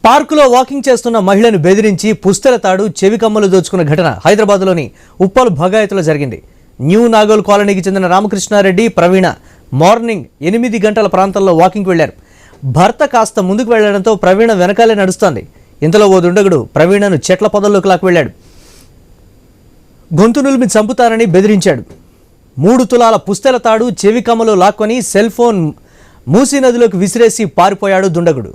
పార్కులో వాకింగ్ చేస్తున్న మహిళను బెదిరించి పుస్తెల తాడు చెవి కమ్మలు దోచుకున్న ఘటన హైదరాబాద్లోని ఉప్పల్ భగాయత్లో జరిగింది. న్యూ నాగోల్ కాలనీకి చెందిన రామకృష్ణారెడ్డి, ప్రవీణ మార్నింగ్ 8 గంటల ప్రాంతంలో వాకింగ్ వెళ్లారు. భర్త కాస్త ముందుకు వెళ్లడంతో ప్రవీణ వెనకాలే నడుస్తోంది. ఇంతలో ఓ దుండగుడు ప్రవీణను చెట్ల పొదల్లోకి లాక్కెళ్లాడు. గొంతు నులిమి చంపుతానని బెదిరించాడు. 3 తులాల పుస్తెల తాడు చెవి కమ్మలు లాక్కొని సెల్ ఫోన్ మూసీ నదిలోకి విసిరేసి పారిపోయాడు దుండగుడు.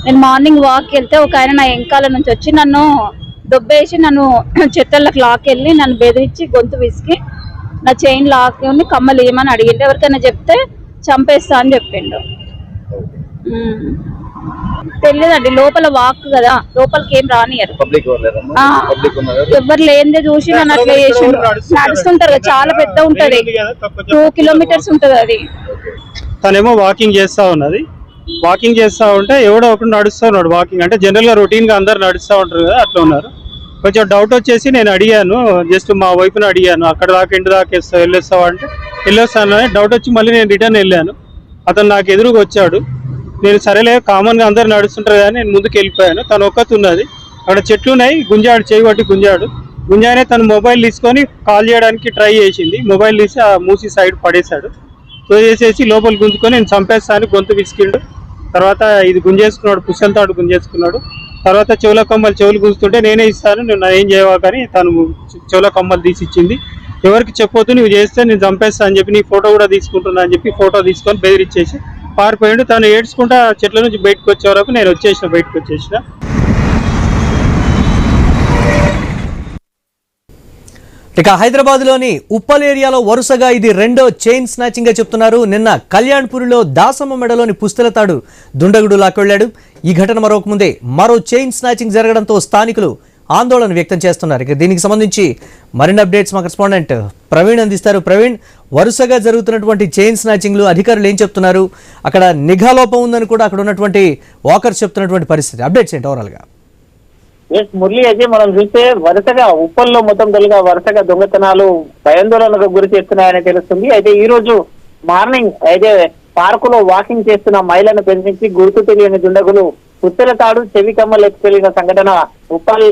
నేను మార్నింగ్ వాక్ వెళ్తే ఒక ఆయన నా వెనకాల నుంచి వచ్చి నన్ను దొబ్బేసి నన్ను చెత్తలకు లాక్కెళ్ళి నన్ను బెదిరించి గొంతు విసికి నా చైన్ లాక్ని కమ్మలు ఏమని అడిగిండు. ఎవరికైనా చెప్తే చంపేస్తా అని చెప్పిండు. తెలియదండి, లోపల వాక్ కదా, లోపలికి ఏం రానియరు. ఎవరు లేనిదే చూసి నన్ను అట్లా చేసి నడుస్తుంటారు కదా, చాలా పెద్ద ఉంటది, 2 కిలోమీటర్స్ ఉంటది అది. తనేమో వాకింగ్ చేస్తా ఉంటే ఎవడో ఒకటి నడుస్తూ ఉన్నాడు. వాకింగ్ అంటే జనరల్ గా రొటీన్ గా అందరు నడుస్తూ ఉంటారు కదా, అట్లా ఉన్నారు. కొంచెం డౌట్ వచ్చేసి నేను అడిగాను, జస్ట్ మా వైఫ్ని అడిగాను, అక్కడ దాకా ఇంటి దాకా వెళ్ళొస్తావా అంటే వెళ్ళొస్తాను. డౌట్ వచ్చి మళ్ళీ నేను రిటర్న్ వెళ్ళాను. అతను నాకు ఎదురుగా వచ్చాడు. నేను సరేలే కామన్ గా అందరు నడుస్తుంటారు కానీ నేను ముందుకు వెళ్ళిపోయాను. తను ఒక్కతి ఉన్నది, అక్కడ చెట్లు ఉన్నాయి, గుంజాడు, చేయి పట్టి గుంజానే తను మొబైల్ తీసుకొని కాల్ చేయడానికి ట్రై చేసింది. మొబైల్ తీసి ఆ మూసి సైడ్ పడేశాడు. సో చేసేసి లోపల గుంజుకొని నేను చంపేస్తాను గొంతు విసికిండు. తర్వాత ఇది గుంజేసుకున్నాడు, పుస్తెల తాడు గుంజేసుకున్నాడు. తర్వాత చెవులు గుంజుతుంటే నేనే ఇస్తాను, నువ్వు ఏం చేయవా కానీ తను చెవుల కమ్మలు తీసి ఇచ్చింది. ఎవరికి చెప్పొద్దు, నువ్వు చేస్తే నేను చంపేస్తా అని చెప్పి నీ ఫోటో కూడా తీసుకుంటున్నా అని చెప్పి ఫోటో తీసుకొని బెదిరించేసి పారిపోయాడు. తను ఏడ్చుకుంటా చెట్ల నుంచి బయటకు వచ్చే వరకు నేను బయటకు వచ్చేసిన. ఇక హైదరాబాద్లోని ఉప్పల్ ఏరియాలో వరుసగా ఇది రెండో చైన్ స్నాచింగ్ గా చెప్తున్నారు. నిన్న కళ్యాణ్పూరిలో దాసమ్మ మెడలోని పుస్తెల తాడు దుండగుడు లాక్కెళ్లాడు. ఈ ఘటన మరొకముందే మరో చైన్ స్నాచింగ్ జరగడంతో స్థానికులు ఆందోళన వ్యక్తం చేస్తున్నారు. ఇక దీనికి సంబంధించి మరిన్ని అప్డేట్స్ మా కరెస్పాండెంట్ ప్రవీణ్ అందిస్తారు. ప్రవీణ్, వరుసగా జరుగుతున్నటువంటి చైన్ స్నాచింగ్లు అధికారులు ఏం చెప్తున్నారు? అక్కడ నిఘా లోపం ఉందని కూడా అక్కడ ఉన్నటువంటి వాకర్స్ చెప్తున్నటువంటి పరిస్థితి, అప్డేట్స్ ఏంటి ఓవరాల్ గా? మురళి, అయితే మనం చూస్తే వరుసగా ఉప్పల్లో మొత్తం వరుసగా దొంగతనాలు భయాందోళనకు గురి చేస్తున్నాయని తెలుస్తుంది. అయితే ఈ రోజు మార్నింగ్ అయితే పార్కులో వాకింగ్ చేస్తున్న మహిళను బెదిరించి గుర్తు తెలియని దుండగులు పుస్తెల తాడు చెవి కమ్మలు ఎత్తుకెళ్లిన సంఘటన ఉప్పల్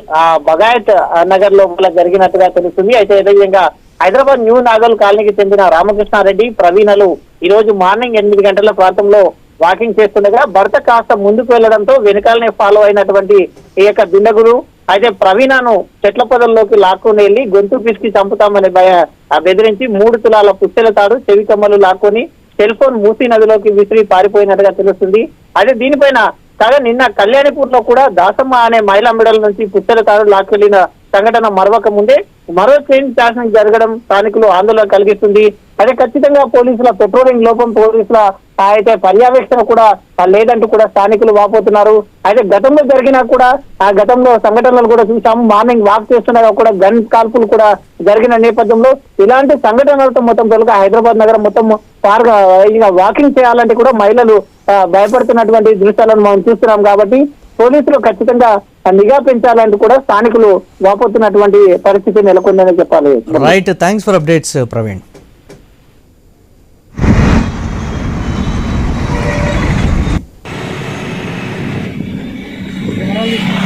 బగాయత్ నగర్ లోపల జరిగినట్టుగా తెలుస్తుంది. అయితే విధంగా హైదరాబాద్ న్యూ నాగోల్ కాలనీకి చెందిన రామకృష్ణారెడ్డి, ప్రవీణలు ఈ రోజు మార్నింగ్ 8 గంటల ప్రాంతంలో వాకింగ్ చేస్తుండగా భర్త కాస్త ముందుకు వెళ్లడంతో వెనకాలనే ఫాలో అయినటువంటి ఈ యొక్క దుండగులు అయితే ప్రవీణను చెట్ల పొదల్లోకి లాక్కొని వెళ్లి గొంతు పిసికి చంపుతామని బెదిరించి 3 తులాల పుస్తెల తాడు చెవి కమ్మలు లాక్కొని సెల్ ఫోన్ మూసీ నదిలోకి విసిరి పారిపోయినట్టుగా తెలుస్తుంది. అయితే దీనిపైన కాగా నిన్న కళ్యాణిపూర్ లో కూడా దాసమ్మ అనే మహిళా మెడల నుంచి పుస్తెల తాడు లాక్కెళ్లిన సంఘటన మరొక ముందే మరో చైన్ స్నాచింగ్ జరగడం స్థానికులు ఆందోళన కలిగిస్తుంది. అదే ఖచ్చితంగా పోలీసుల పెట్రోలింగ్ లోపం, పోలీసుల అయితే పర్యవేక్షణ కూడా లేదంటూ కూడా స్థానికులు వాపోతున్నారు. అయితే గతంలో జరిగినా కూడా గతంలో సంఘటనలు కూడా చూసాము. మార్నింగ్ వాక్ చేస్తుండగా కూడా గన్ కాల్పులు కూడా జరిగిన నేపథ్యంలో ఇలాంటి సంఘటనలతో మొత్తం హైదరాబాద్ నగరం మొత్తం వాకింగ్ చేయాలంటే కూడా మహిళలు భయపడుతున్నటువంటి దృశ్యాలను మనం చూస్తున్నాం. కాబట్టి పోలీసులు ఖచ్చితంగా నిఘా పెంచాలంటూ కూడా స్థానికులు వాపోతున్నటువంటి పరిస్థితి నెలకొందని చెప్పాలి. Right, thanks for updates Praveen. Gracias.